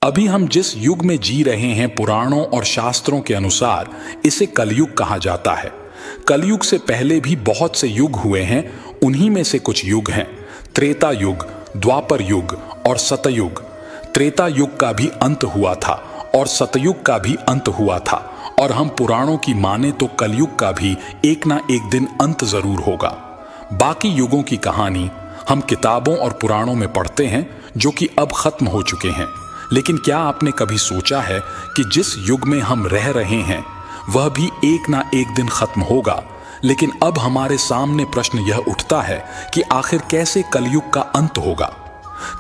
अभी हम जिस युग में जी रहे हैं, पुराणों और शास्त्रों के अनुसार इसे कलयुग कहा जाता है। कलयुग से पहले भी बहुत से युग हुए हैं। उन्हीं में से कुछ युग हैं त्रेता युग, द्वापर युग और सतयुग। त्रेता युग का भी अंत हुआ था और सतयुग का भी अंत हुआ था, और हम पुराणों की माने तो कलयुग का भी एक ना एक दिन अंत जरूर होगा। बाकी युगों की कहानी हम किताबों और पुराणों में पढ़ते हैं, जो कि अब खत्म हो चुके हैं। लेकिन क्या आपने कभी सोचा है कि जिस युग में हम रह रहे हैं वह भी एक ना एक दिन खत्म होगा। लेकिन अब हमारे सामने प्रश्न यह उठता है कि आखिर कैसे कलयुग का अंत होगा।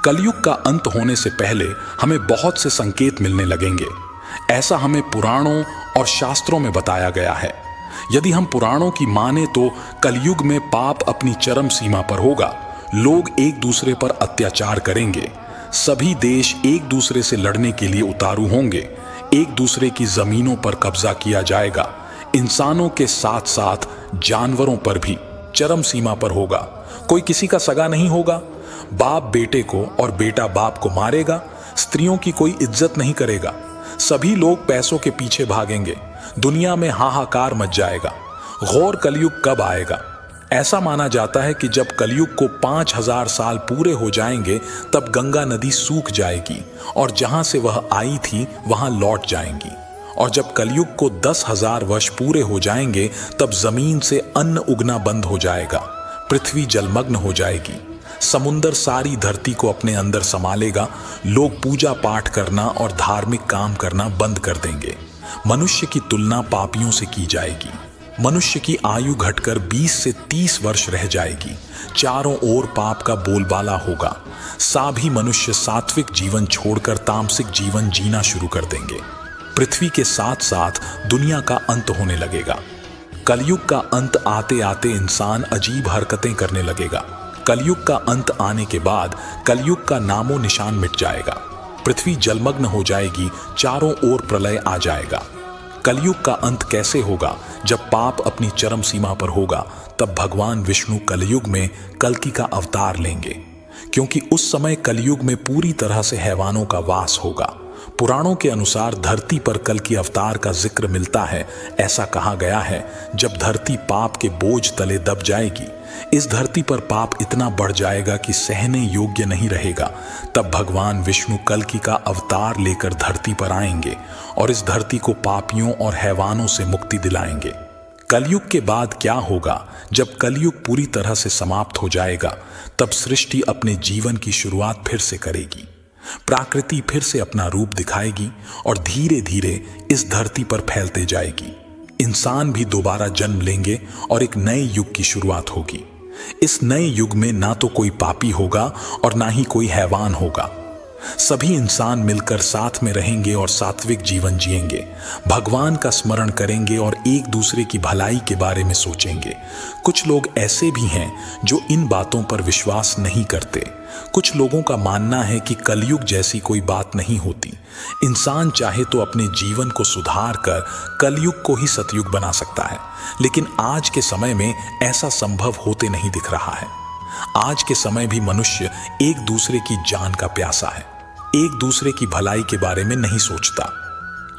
कलयुग का अंत होने से पहले हमें बहुत से संकेत मिलने लगेंगे। ऐसा हमें पुराणों और शास्त्रों में बताया गया है। यदि हम पुराणों की माने तो कलयुग में पाप अपनी चरम सीमा पर होगा। लोग एक दूसरे पर अत्याचार करेंगे। सभी देश एक दूसरे से लड़ने के लिए उतारू होंगे। एक दूसरे की जमीनों पर कब्जा किया जाएगा। इंसानों के साथ साथ जानवरों पर भी चरम सीमा पर होगा। कोई किसी का सगा नहीं होगा। बाप बेटे को और बेटा बाप को मारेगा। स्त्रियों की कोई इज्जत नहीं करेगा। सभी लोग पैसों के पीछे भागेंगे। दुनिया में हाहाकार मच जाएगा। घोर कलयुग कब आएगा? ऐसा माना जाता है कि जब कलयुग को 5000 साल पूरे हो जाएंगे तब गंगा नदी सूख जाएगी और जहां से वह आई थी वहां लौट जाएंगी। और जब कलयुग को 10,000 वर्ष पूरे हो जाएंगे तब जमीन से अन्न उगना बंद हो जाएगा। पृथ्वी जलमग्न हो जाएगी। समुंदर सारी धरती को अपने अंदर संभालेगा। लोग पूजा पाठ करना और धार्मिक काम करना बंद कर देंगे। मनुष्य की तुलना पापियों से की जाएगी। मनुष्य की आयु घटकर 20 से 30 वर्ष रह जाएगी। चारों ओर पाप का बोलबाला होगा। सभी मनुष्य सात्विक जीवन छोड़कर तामसिक जीवन जीना शुरू कर देंगे। पृथ्वी के साथ साथ दुनिया का अंत होने लगेगा। कलयुग का अंत आते आते इंसान अजीब हरकतें करने लगेगा। कलयुग का अंत आने के बाद कलयुग का नामो निशान मिट जाएगा। पृथ्वी जलमग्न हो जाएगी। चारों ओर प्रलय आ जाएगा। कलयुग का अंत कैसे होगा? जब पाप अपनी चरम सीमा पर होगा तब भगवान विष्णु कलयुग में कल्कि का अवतार लेंगे, क्योंकि उस समय कलयुग में पूरी तरह से हैवानों का वास होगा। पुराणों के अनुसार धरती पर कल्कि अवतार का जिक्र मिलता है। ऐसा कहा गया है, जब धरती पाप के बोझ तले दब जाएगी, इस धरती पर पाप इतना बढ़ जाएगा कि सहने योग्य नहीं रहेगा, तब भगवान विष्णु कल्कि का अवतार लेकर धरती पर आएंगे और इस धरती को पापियों और हैवानों से मुक्ति दिलाएंगे। कलयुग के बाद क्या होगा? जब कलयुग पूरी तरह से समाप्त हो जाएगा तब सृष्टि अपने जीवन की शुरुआत फिर से करेगी। प्रकृति फिर से अपना रूप दिखाएगी और धीरे धीरे इस धरती पर फैलते जाएगी। इंसान भी दोबारा जन्म लेंगे और एक नए युग की शुरुआत होगी। इस नए युग में ना तो कोई पापी होगा और ना ही कोई हैवान होगा। सभी इंसान मिलकर साथ में रहेंगे और सात्विक जीवन जिएंगे। भगवान का स्मरण करेंगे और एक दूसरे की भलाई के बारे में सोचेंगे। कुछ लोग ऐसे भी हैं जो इन बातों पर विश्वास नहीं करते। कुछ लोगों का मानना है कि कलयुग जैसी कोई बात नहीं होती। इंसान चाहे तो अपने जीवन को सुधार कर कलयुग को ही सतयुग बना सकता है, लेकिन आज के समय में ऐसा संभव होते नहीं दिख रहा है। आज के समय भी मनुष्य एक दूसरे की जान का प्यासा है, एक दूसरे की भलाई के बारे में नहीं सोचता।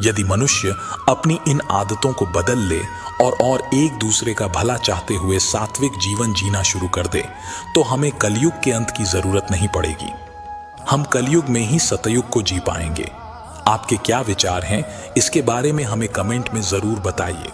यदि मनुष्य अपनी इन आदतों को बदल ले और एक दूसरे का भला चाहते हुए सात्विक जीवन जीना शुरू कर दे तो हमें कलयुग के अंत की जरूरत नहीं पड़ेगी। हम कलयुग में ही सतयुग को जी पाएंगे। आपके क्या विचार हैं इसके बारे में हमें कमेंट में जरूर बताइए।